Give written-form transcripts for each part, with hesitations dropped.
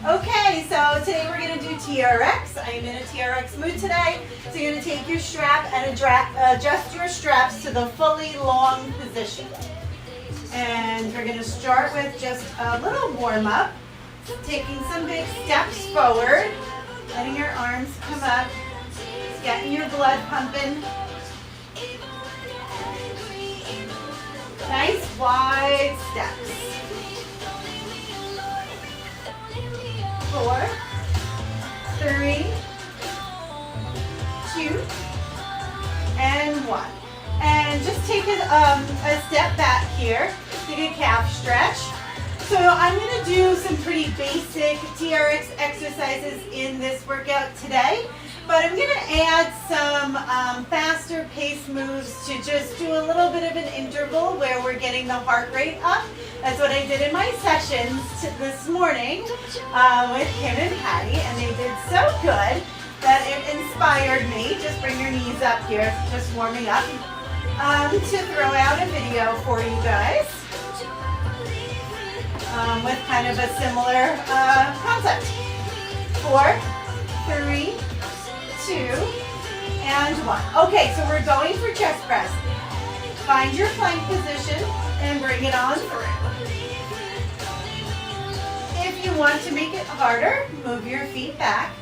Okay, so today we're going to do TRX. I am in a TRX mood today. So you're going to take your strap and adjust your straps to the fully long position. And we're going to start with just a little warm up, taking some big steps forward, letting your arms come up, getting your blood pumping. Nice wide steps. 4, 3, 2, and 1. And just take a step back here. Take a calf stretch. So I'm going to do some pretty basic TRX exercises in this workout today. But I'm going to add some faster pace moves to just do a little bit of an interval where we're getting the heart rate up. That's what I did in my sessions this morning with Kim and Patty, and they did so good that it inspired me. Just bring your knees up here, just warming up, to throw out a video for you guys with kind of a similar concept. 4, 3, 2, and 1. Okay, so we're going for chest press. Find your plank position and bring it on through. If you want to make it harder, move your feet back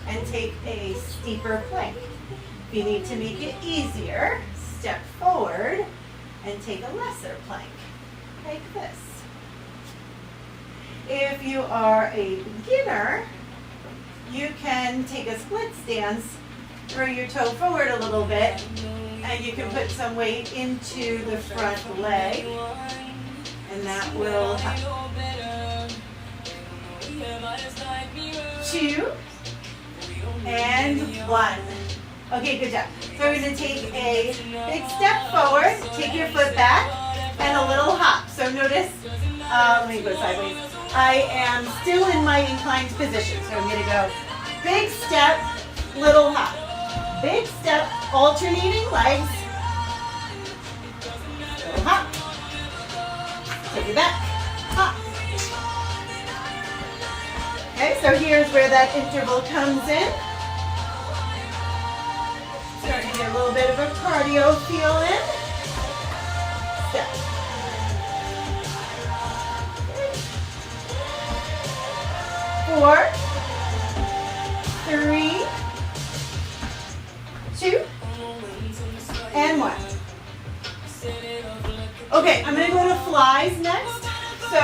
and take a steeper plank. If you need to make it easier, step forward and take a lesser plank, like this. If you are a beginner, you can take a split stance, throw your toe forward a little bit, and you can put some weight into the front leg, and that will help. 2, and 1. Okay, good job. So we're going to take a big step forward, take your foot back, and a little hop. So notice, let me go sideways. I am still in my inclined position, so I'm going to go big step, little hop. Big step, alternating legs. Little hop. Take it back. Hop. Okay, so here's where that interval comes in. Starting to get a little bit of a cardio feel in. Step. 4, 3, 2, and 1. Okay, I'm going to go to flies next. So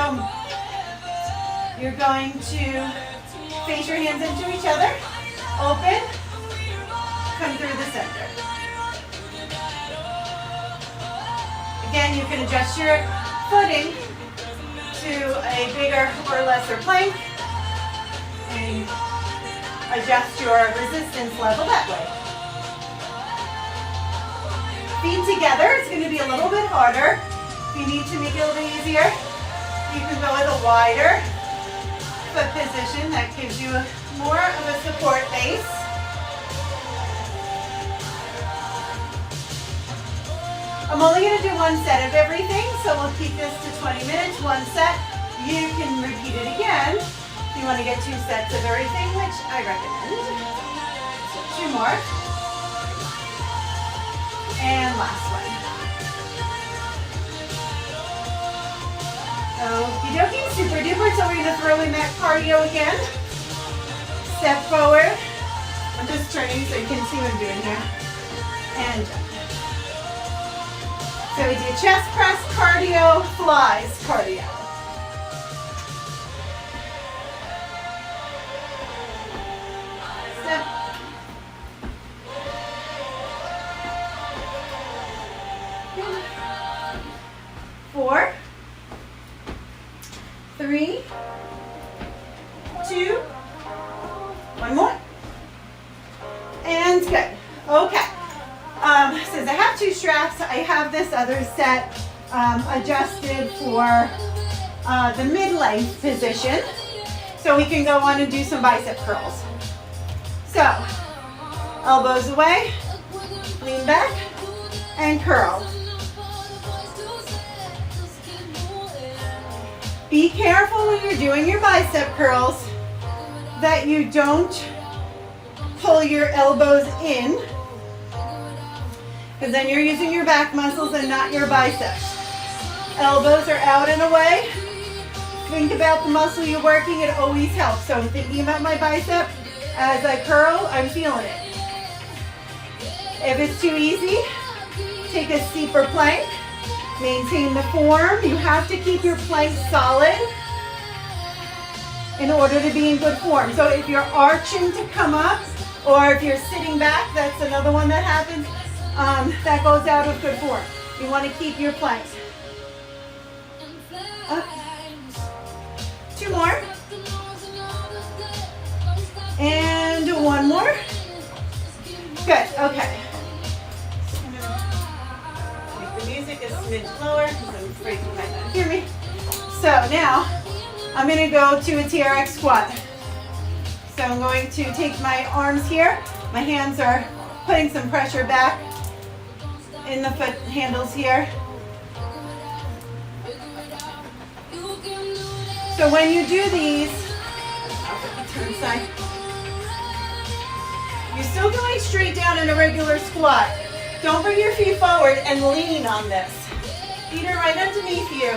you're going to face your hands into each other, open, come through the center. Again, you can adjust your footing to a bigger or lesser plank and adjust your resistance level that way. Feet together, it's going to be a little bit harder. If you need to make it a little bit easier, you can go with a wider foot position. That gives you more of a support base. I'm only going to do one set of everything, so we'll keep this to 20 minutes, one set. You can repeat it again if you want to get 2 sets of everything, which I recommend. 2 more. And last one. Okie dokie, super duper. So we're going to throw in that cardio again. Step forward. I'm just turning so you can see what I'm doing here. And jump. So we do chest press, cardio, flies, cardio. Step. 4, 3, 2, 1 more. And good. Okay. Since I have 2 straps, I have this other set adjusted for the mid-length position. So we can go on and do some bicep curls. So, elbows away, lean back, and curl. Be careful when you're doing your bicep curls that you don't pull your elbows in, because then you're using your back muscles and not your biceps. Elbows are out and away. Think about the muscle you're working, it always helps. So I'm thinking about my bicep. As I curl, I'm feeling it. If it's too easy, take a steeper plank. Maintain the form. You have to keep your plank solid in order to be in good form. So if you're arching to come up, or if you're sitting back, that's another one that happens, that goes out of good form. You want to keep your plank. Up. 2 more. And 1 more. Good, okay. I'm gonna make the music a smidge lower because I'm afraid you might not hear me. So now, I'm gonna go to a TRX squat. So I'm going to take my arms here. My hands are putting some pressure back in the foot handles here. So when you do these, turn side. You're still going straight down in a regular squat. Don't bring your feet forward and lean on this. Feet are right underneath you.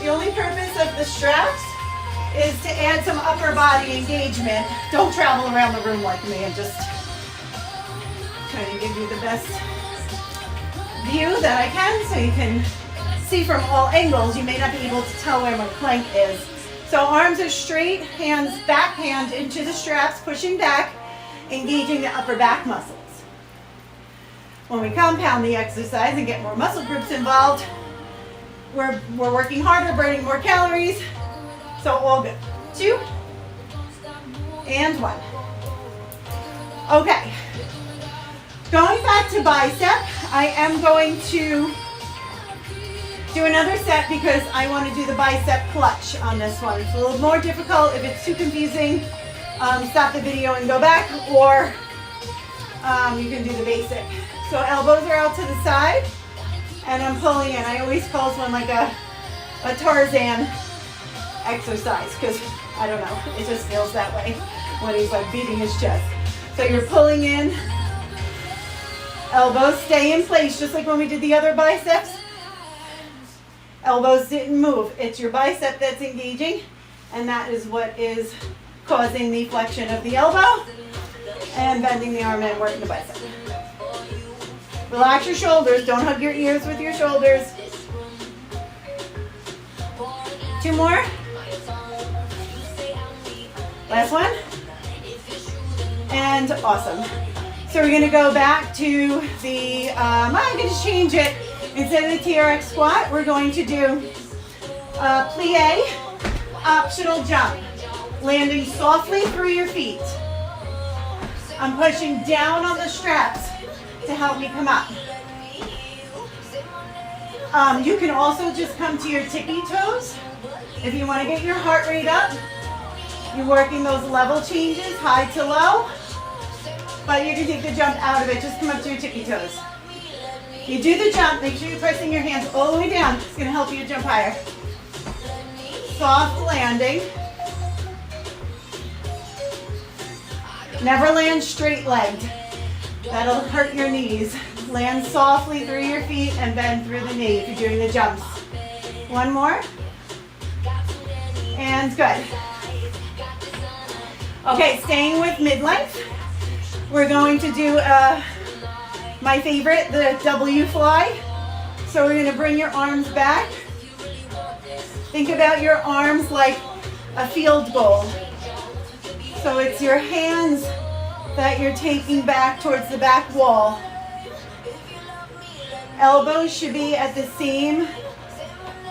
The only purpose of the straps is to add some upper body engagement. Don't travel around the room like me. I'm just trying to give you the best view that I can so you can see from all angles. You may not be able to tell where my plank is. So arms are straight, hands backhand into the straps, pushing back, engaging the upper back muscles. When we compound the exercise and get more muscle groups involved, we're working harder, burning more calories. So all good. 2 and 1. Okay. Going back to bicep, I am going to do another set because I want to do the bicep clutch on this one. It's a little more difficult. If it's too confusing, stop the video and go back, or you can do the basic. So elbows are out to the side, and I'm pulling in. I always call this one like a Tarzan exercise because, I don't know, it just feels that way when he's like beating his chest. So you're pulling in, elbows stay in place just like when we did the other biceps. Elbows didn't move. It's your bicep that's engaging, and that is what is causing the flexion of the elbow and bending the arm and working the bicep. Relax your shoulders. Don't hug your ears with your shoulders. 2 more. Last one. And awesome. So we're going to go back to the, I'm going to change it. Instead of the TRX squat, we're going to do a plie, optional jump. Landing softly through your feet. I'm pushing down on the straps to help me come up. You can also just come to your tippy toes. If you want to get your heart rate up, you're working those level changes, high to low. But you can take the jump out of it. Just come up to your tippy toes. You do the jump, make sure you're pressing your hands all the way down. It's going to help you jump higher. Soft landing. Never land straight legged. That'll hurt your knees. Land softly through your feet and bend through the knee if you're doing the jumps. 1 more. And good. Okay, staying with mid-length. We're going to do my favorite, the W fly. So we're going to bring your arms back. Think about your arms like a field goal. So it's your hands that you're taking back towards the back wall. Elbows should be at the same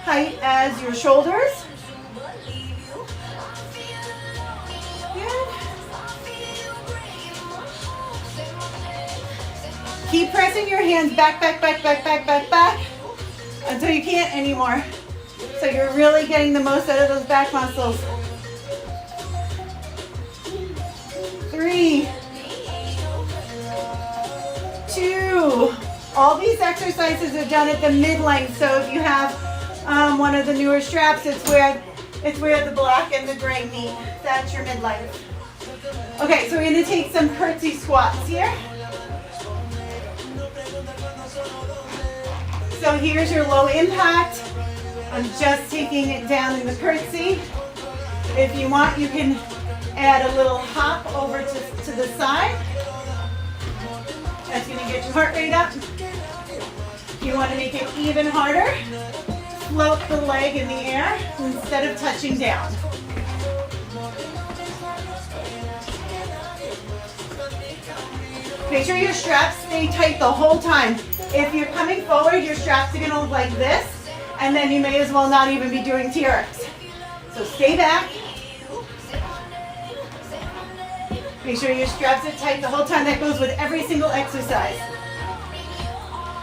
height as your shoulders. Keep pressing your hands back, back, back, back, back, back, back until you can't anymore. So you're really getting the most out of those back muscles. 3, 2. All these exercises are done at the mid-length. So if you have one of the newer straps, it's where the black and the gray meet. That's your mid-length. Okay, so we're gonna take some curtsy squats here. So here's your low impact. I'm just taking it down in the curtsy. If you want, you can add a little hop over to the side. That's gonna get your heart rate up. If you want to make it even harder, float the leg in the air instead of touching down. Make sure your straps stay tight the whole time. If you're coming forward, your straps are gonna look like this, and then you may as well not even be doing TRX. So stay back. Make sure your straps are tight the whole time. That goes with every single exercise.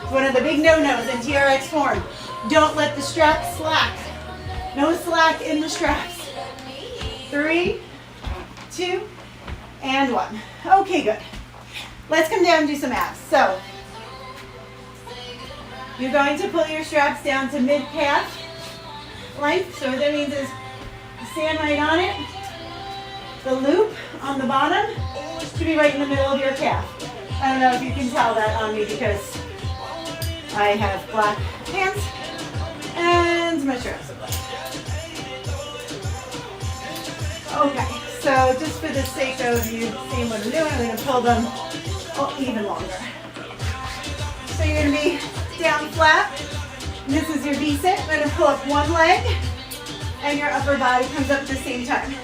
It's one of the big no-nos in TRX form. Don't let the straps slack. No slack in the straps. 3, 2, and 1. Okay, good. Let's come down and do some abs. So, you're going to pull your straps down to mid-calf length. So what that means is stand right on it. The loop on the bottom should be right in the middle of your calf. I don't know if you can tell that on me because I have black pants and my straps are black. Okay, so just for the sake of you seeing what I'm doing, I'm going to pull them even longer. So you're going to be down flat. This is your V-sit. I'm going to pull up one leg and your upper body comes up at the same time.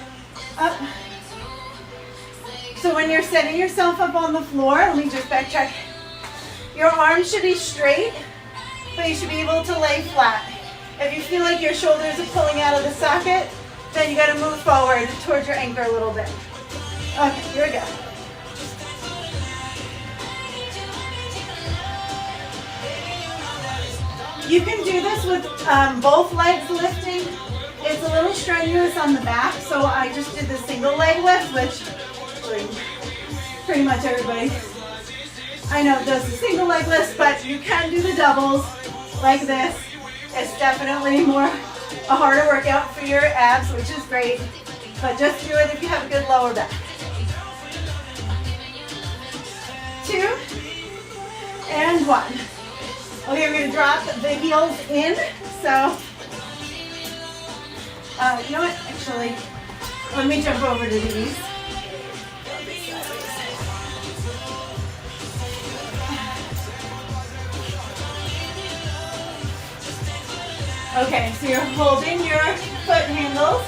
Up. So when you're setting yourself up on the floor, let me just backtrack. Your arms should be straight, but you should be able to lay flat. If you feel like your shoulders are pulling out of the socket, then you got to move forward towards your anchor a little bit. Okay, here we go. You can do this with both legs lifting. It's a little strenuous on the back, so I just did the single leg lift, which pretty much everybody I know does the single leg lift, but you can do the doubles like this. It's definitely a harder workout for your abs, which is great, but just do it if you have a good lower back. 2, and 1. Okay, we're going to drop the heels in. So, you know what? Actually, let me jump over to these. Okay, so you're holding your foot handles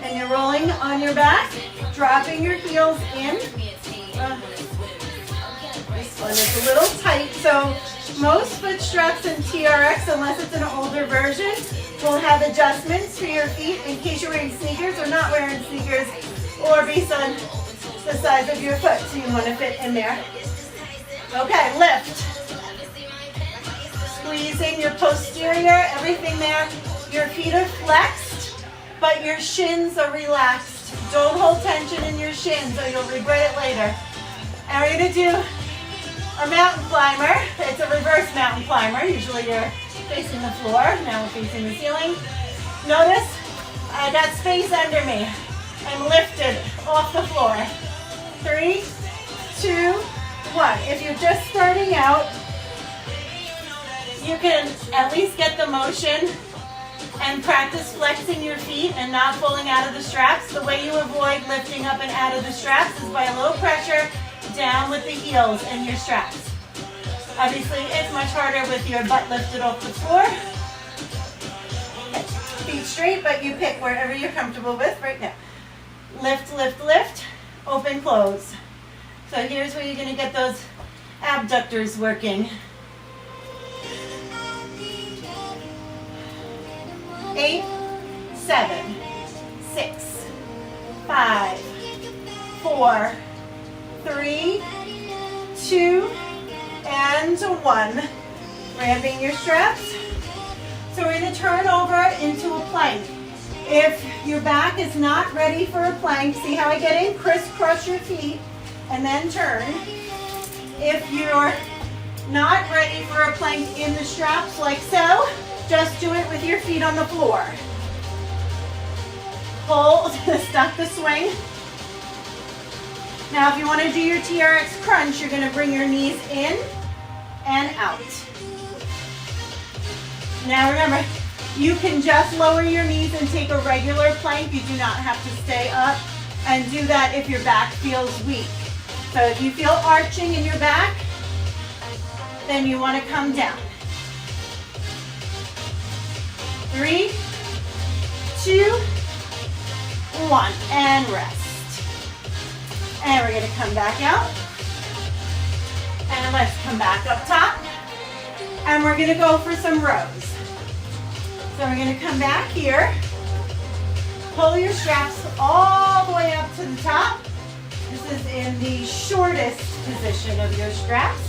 and you're rolling on your back, dropping your heels in. This one is a little tight, so most foot straps in TRX, unless it's an older version, will have adjustments for your feet in case you're wearing sneakers or not wearing sneakers, or based on the size of your foot, so you want to fit in there. Okay, lift. Squeezing your posterior, everything there. Your feet are flexed, but your shins are relaxed. Don't hold tension in your shins or you'll regret it later. And we're going to do our mountain climber. It's a reverse mountain climber. Usually you're facing the floor. Now we're facing the ceiling. Notice I got space under me. I'm lifted off the floor. 3, 2, 1. If you're just starting out, you can at least get the motion and practice flexing your feet and not pulling out of the straps. The way you avoid lifting up and out of the straps is by a little pressure down with the heels and your straps. Obviously, it's much harder with your butt lifted off the floor. Feet straight, but you pick wherever you're comfortable with right now. Lift, lift, lift, open, close. So here's where you're going to get those abductors working. 8, 7, 6, 5, 4, 3, 2, and 1. Ramping your straps. So we're going to turn over into a plank. If your back is not ready for a plank, see how I get in? Crisscross your feet and then turn. If you're not ready for a plank in the straps like so, just do it with your feet on the floor. Hold, stop the swing. Now if you want to do your TRX crunch, you're going to bring your knees in and out. Now remember, you can just lower your knees and take a regular plank. You do not have to stay up, and do that if your back feels weak. So if you feel arching in your back, then you want to come down. 3, 2, 1, and rest. And we're going to come back out. And let's come back up top. And we're going to go for some rows. So we're going to come back here. Pull your straps all the way up to the top. This is in the shortest position of your straps.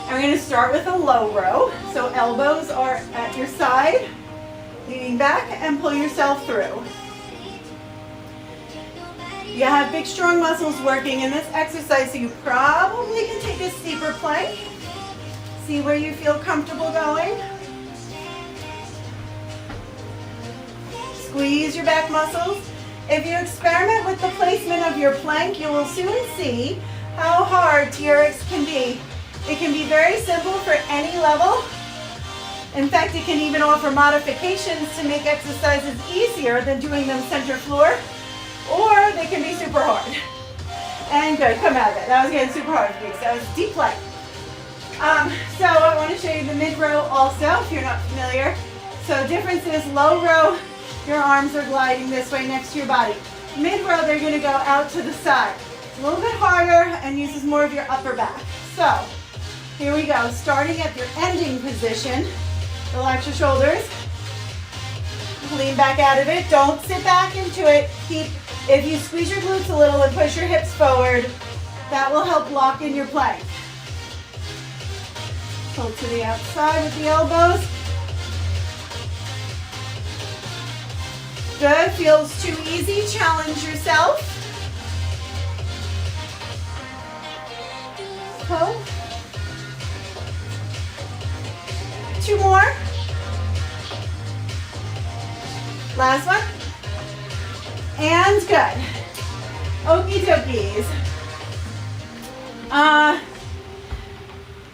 And we're going to start with a low row. So elbows are at your side, leaning back, and pull yourself through. You have big, strong muscles working in this exercise, so you probably can take a steeper plank. See where you feel comfortable going. Squeeze your back muscles. If you experiment with the placement of your plank, you will soon see how hard TRX can be. It can be very simple for any level. In fact, it can even offer modifications to make exercises easier than doing them center floor, or they can be super hard. And good, come out of it. That was getting super hard for me, so that was a deep plank. So I want to show you the mid row also, if you're not familiar. So difference is low row, your arms are gliding this way next to your body. Mid row, they're going to go out to the side. It's a little bit harder and uses more of your upper back. So here we go, starting at your ending position. Relax your shoulders. Lean back out of it. Don't sit back into it. If you squeeze your glutes a little and push your hips forward, that will help lock in your plank. Pull to the outside with the elbows. Good, feels too easy, challenge yourself. Pull. 2 more. Last one. And good. Okie dokies.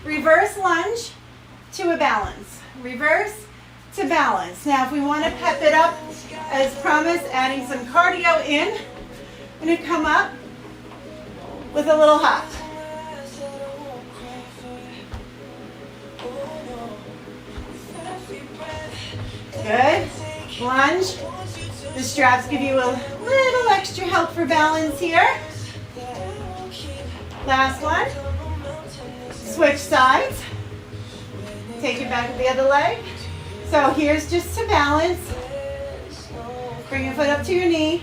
Reverse lunge to a balance. Reverse to balance. Now if we want to pep it up, as promised, adding some cardio in, I'm going to come up with a little hop. Good. Lunge. The straps give you a little extra help for balance here. Last one. Switch sides. Take it back to the other leg. So here's just to balance. Bring your foot up to your knee.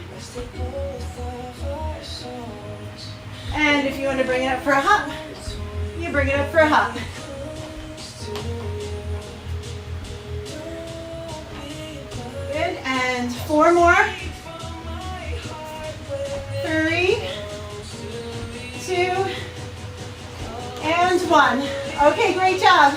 And if you want to bring it up for a hop, you bring it up for a hop. Good, and 4 more. 3, 2, and 1. Okay, great job.